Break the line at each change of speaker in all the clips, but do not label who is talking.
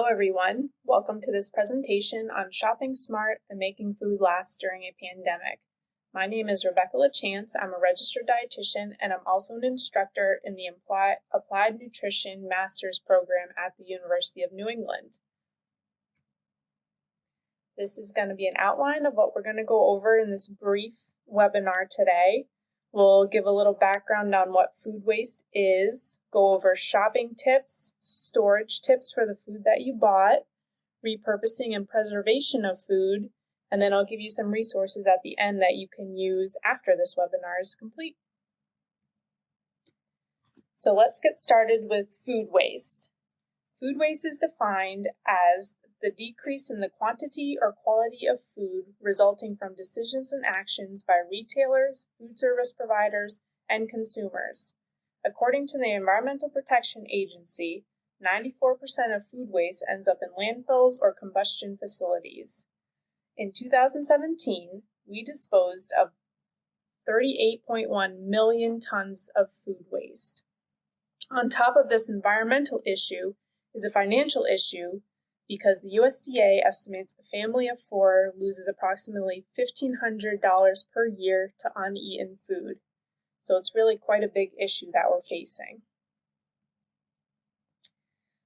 everyone. Welcome to this presentation on shopping smart and making food last during a pandemic. My name is LaChance. I'm a registered dietitian and I'm also an instructor in the Applied Nutrition Master's Program at the University of New England. This is going to be an outline of what we're going to go over in this brief webinar today. We'll give a little background on what food waste is, go over shopping tips, storage tips for the food that you bought, repurposing and preservation of food, and then I'll give you some resources at the end that you can use after this webinar is complete. So let's get started with food waste. Food waste is defined as the decrease in the quantity or quality of food resulting from decisions and actions by retailers, food service providers, and consumers. According to the Environmental Protection Agency, 94% of food waste ends up in landfills or combustion facilities. In 2017, we disposed of 38.1 million tons of food waste. On top of this environmental issue is a financial issue because the USDA estimates a family of 4 loses approximately $1,500 per year to uneaten food. So it's really quite a big issue that we're facing.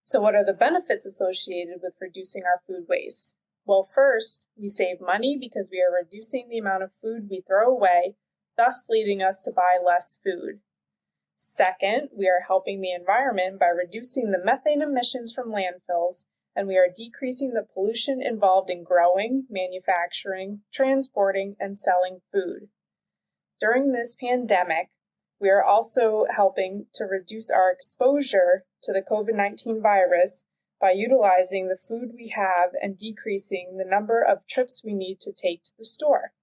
So what are the benefits associated with reducing our food waste? Well, first, we save money because we are reducing the amount of food we throw away, thus leading us to buy less food. Second, we are helping the environment by reducing the methane emissions from landfills, and we are decreasing the pollution involved in growing, manufacturing, transporting, and selling food. During this pandemic, we are also helping to reduce our exposure to the COVID-19 virus by utilizing the food we have and decreasing the number of trips we need to take to the store.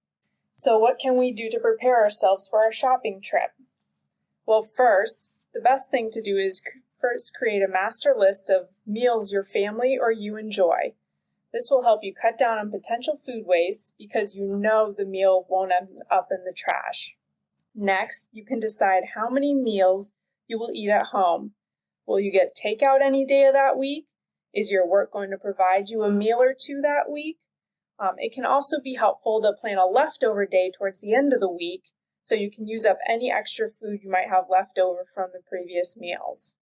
So what can we do to prepare ourselves for our shopping trip? Well, first, the best thing to do is first create a master list of meals your family or you enjoy. This will help you cut down on potential food waste because you know the meal won't end up in the trash. Next, you can decide how many meals you will eat at home. Will you get takeout any day of that week? Is your work going to provide you a meal or two that week? It can also be helpful to plan a leftover day towards the end of the week so you can use up any extra food you might have left over from the previous meals.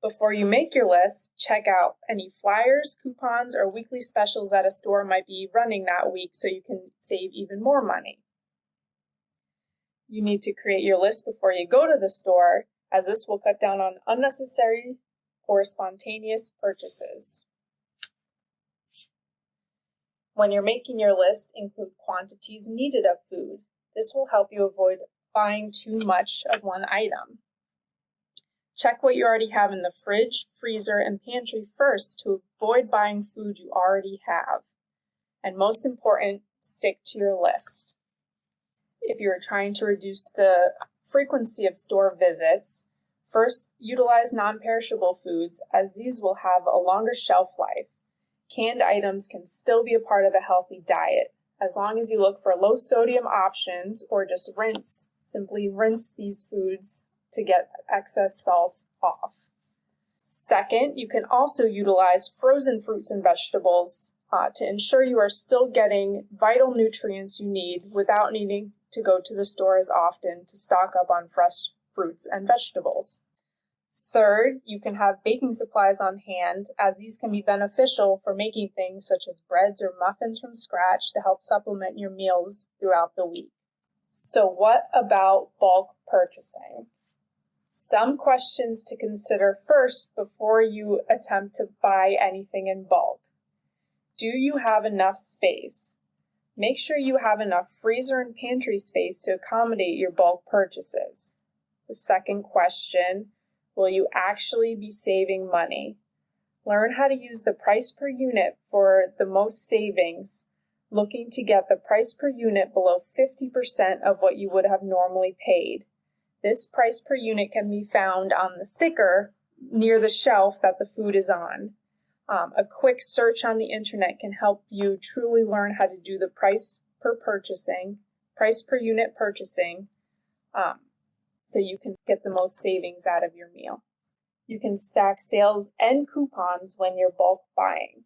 Before you make your list, check out any flyers, coupons, or weekly specials that a store might be running that week so you can save even more money. You need to create your list before you go to the store, as this will cut down on unnecessary or spontaneous purchases. When you're making your list, include quantities needed of food. This will help you avoid buying too much of one item. Check what you already have in the fridge, freezer, and pantry first to avoid buying food you already have. And most important, stick to your list. If you're trying to reduce the frequency of store visits, first utilize non-perishable foods as these will have a longer shelf life. Canned items can still be a part of a healthy diet, as long as you look for low sodium options or just simply rinse these foods to get excess salt off. Second, you can also utilize frozen fruits and vegetables to ensure you are still getting vital nutrients you need without needing to go to the store as often to stock up on fresh fruits and vegetables. Third, you can have baking supplies on hand, as these can be beneficial for making things such as breads or muffins from scratch to help supplement your meals throughout the week. So what about bulk purchasing? Some questions to consider first before you attempt to buy anything in bulk. Do you have enough space? Make sure you have enough freezer and pantry space to accommodate your bulk purchases. The second question, will you actually be saving money? Learn how to use the price per unit for the most savings, looking to get the price per unit below 50% of what you would have normally paid. This price per unit can be found on the sticker near the shelf that the food is on. A quick search on the internet can help you truly learn how to do the price per unit purchasing, so you can get the most savings out of your meal. You can stack sales and coupons when you're bulk buying.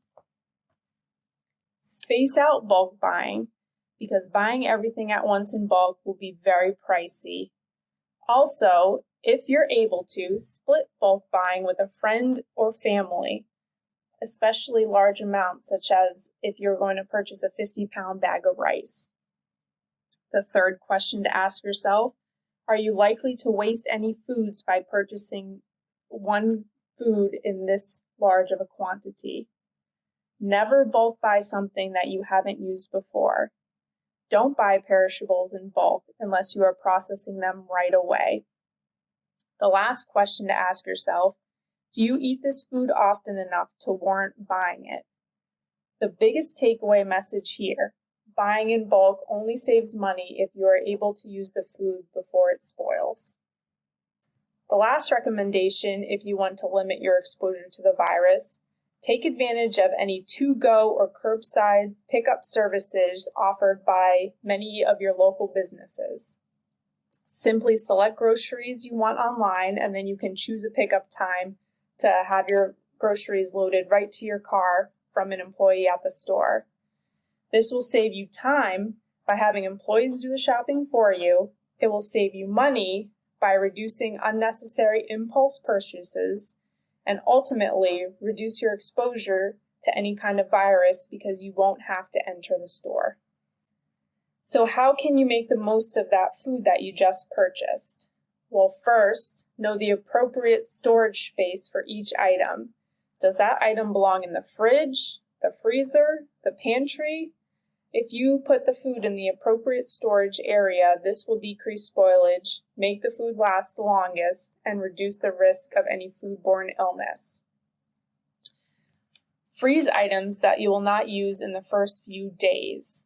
Space out bulk buying because buying everything at once in bulk will be very pricey. Also, if you're able to, split bulk buying with a friend or family, especially large amounts, such as if you're going to purchase a 50-pound bag of rice. The third question to ask yourself, are you likely to waste any foods by purchasing one food in this large of a quantity? Never bulk buy something that you haven't used before. Don't buy perishables in bulk unless you are processing them right away. The last question to ask yourself, do you eat this food often enough to warrant buying it? The biggest takeaway message here, buying in bulk only saves money if you are able to use the food before it spoils. The last recommendation, if you want to limit your exposure to the virus, take advantage of any to-go or curbside pickup services offered by many of your local businesses. Simply select groceries you want online, and then you can choose a pickup time to have your groceries loaded right to your car from an employee at the store. This will save you time by having employees do the shopping for you. It will save you money by reducing unnecessary impulse purchases, and ultimately reduce your exposure to any kind of virus because you won't have to enter the store. So how can you make the most of that food that you just purchased? Well, first, know the appropriate storage space for each item. Does that item belong in the fridge, the freezer, the pantry? If you put the food in the appropriate storage area, this will decrease spoilage, make the food last the longest, and reduce the risk of any foodborne illness. Freeze items that you will not use in the first few days.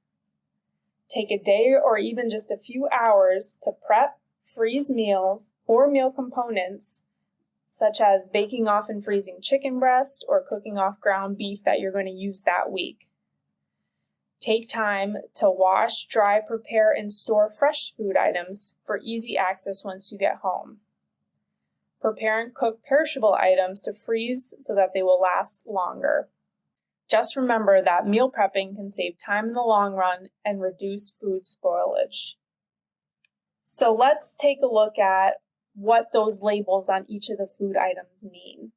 Take a day or even just a few hours to prep, freeze meals or meal components, such as baking off and freezing chicken breast or cooking off ground beef that you're going to use that week. Take time to wash, dry, prepare, and store fresh food items for easy access once you get home. Prepare and cook perishable items to freeze so that they will last longer. Just remember that meal prepping can save time in the long run and reduce food spoilage. So let's take a look at what those labels on each of the food items mean.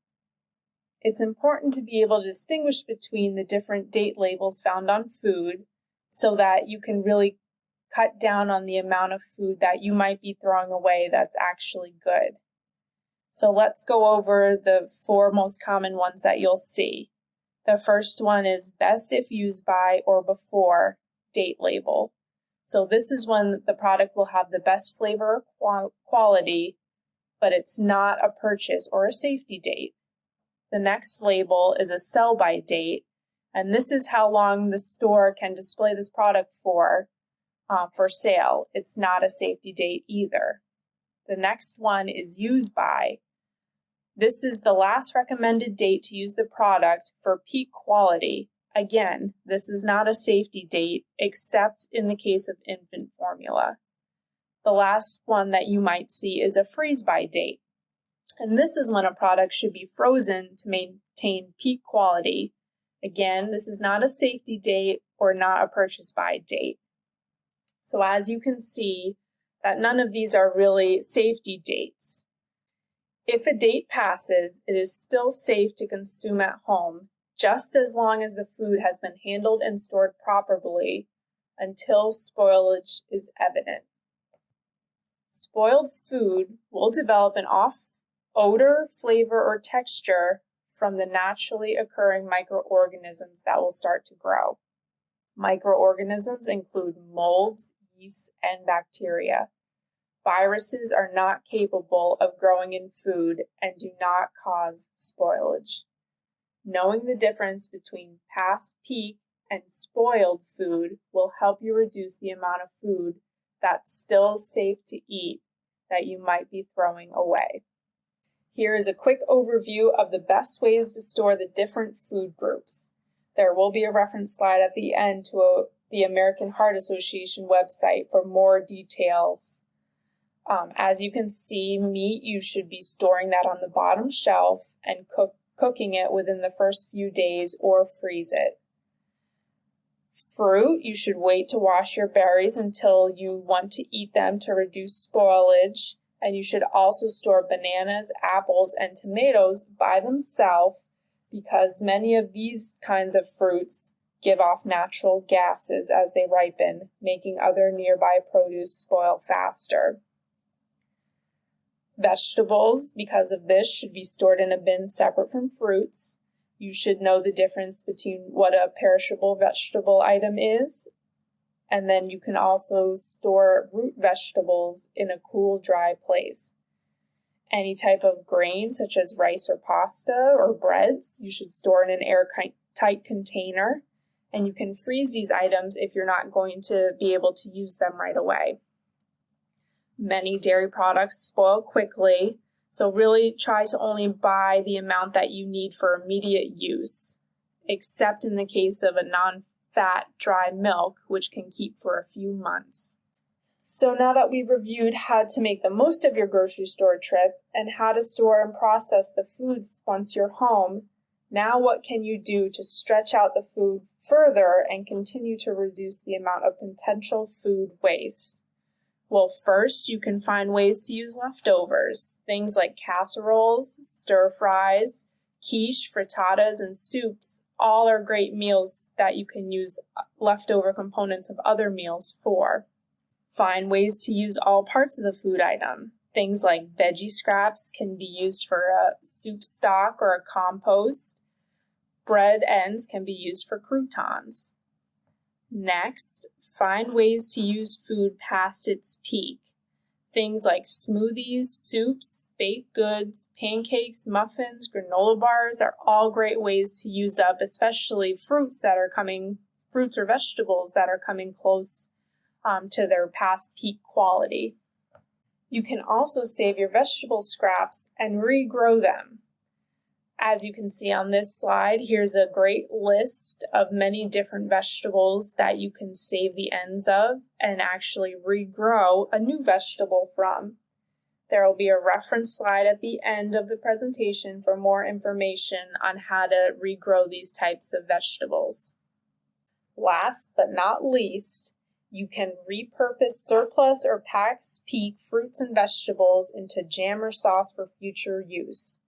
It's important to be able to distinguish between the different date labels found on food so that you can really cut down on the amount of food that you might be throwing away that's actually good. So let's go over the 4 most common ones that you'll see. The first one is best if used by or before date label. So this is when the product will have the best flavor or quality, but it's not a purchase or a safety date. The next label is a sell-by date, and this is how long the store can display this product for sale. It's not a safety date either. The next one is use by. This is the last recommended date to use the product for peak quality. Again, this is not a safety date except in the case of infant formula. The last one that you might see is a freeze-by date. And this is when a product should be frozen to maintain peak quality. Again, this is not a safety date or not a purchase by date. So as you can see, that none of these are really safety dates. If a date passes, it is still safe to consume at home, just as long as the food has been handled and stored properly until spoilage is evident. Spoiled food will develop an off odor, flavor, or texture from the naturally occurring microorganisms that will start to grow. Microorganisms include molds, yeast, and bacteria. Viruses are not capable of growing in food and do not cause spoilage. Knowing the difference between past peak and spoiled food will help you reduce the amount of food that's still safe to eat that you might be throwing away. Here is a quick overview of the best ways to store the different food groups. There will be a reference slide at the end to the American Heart Association website for more details. As you can see, meat, you should be storing that on the bottom shelf and cooking it within the first few days or freeze it. Fruit, you should wait to wash your berries until you want to eat them to reduce spoilage. And you should also store bananas, apples, and tomatoes by themselves because many of these kinds of fruits give off natural gases as they ripen, making other nearby produce spoil faster. Vegetables, because of this, should be stored in a bin separate from fruits. You should know the difference between what a perishable vegetable item is, and then you can also store root vegetables in a cool, dry place. Any type of grain, such as rice or pasta or breads, you should store in an airtight container, and you can freeze these items if you're not going to be able to use them right away. Many dairy products spoil quickly, so really try to only buy the amount that you need for immediate use, except in the case of a non-fat dry milk, which can keep for a few months. So now that we've reviewed how to make the most of your grocery store trip and how to store and process the foods once you're home, now what can you do to stretch out the food further and continue to reduce the amount of potential food waste? Well, first, you can find ways to use leftovers. Things like casseroles, stir fries, quiche, frittatas, and soups all are great meals that you can use leftover components of other meals for. Find ways to use all parts of the food item. Things like veggie scraps can be used for a soup stock or a compost. Bread ends can be used for croutons. Next, find ways to use food past its peak. Things like smoothies, soups, baked goods, pancakes, muffins, granola bars are all great ways to use up, especially fruits or vegetables that are coming close to their past peak quality. You can also save your vegetable scraps and regrow them. As you can see on this slide, here's a great list of many different vegetables that you can save the ends of and actually regrow a new vegetable from. There will be a reference slide at the end of the presentation for more information on how to regrow these types of vegetables. Last but not least, you can repurpose surplus or past peak fruits and vegetables into jam or sauce for future use.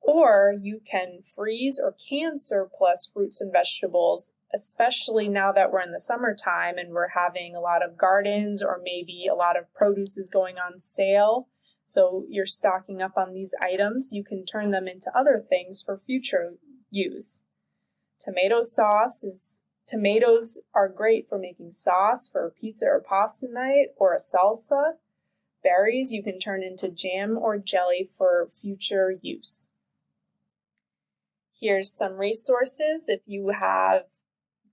Or you can freeze or can surplus fruits and vegetables, especially now that we're in the summertime and we're having a lot of gardens or maybe a lot of produce is going on sale. So you're stocking up on these items. You can turn them into other things for future use. Tomatoes are great for making sauce for a pizza or pasta night or a salsa. Berries you can turn into jam or jelly for future use. Here's some resources if you have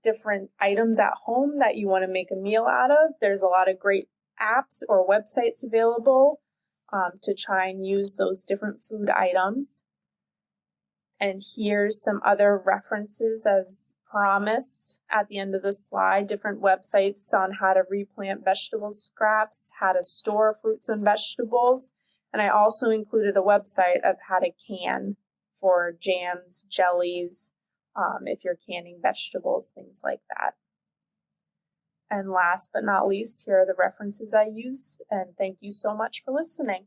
different items at home that you want to make a meal out of. There's a lot of great apps or websites available to try and use those different food items. And here's some other references as promised at the end of the slide, different websites on how to replant vegetable scraps, how to store fruits and vegetables, and I also included a website of how to can for jams, jellies, if you're canning vegetables, things like that. And last but not least, here are the references I used, and thank you so much for listening.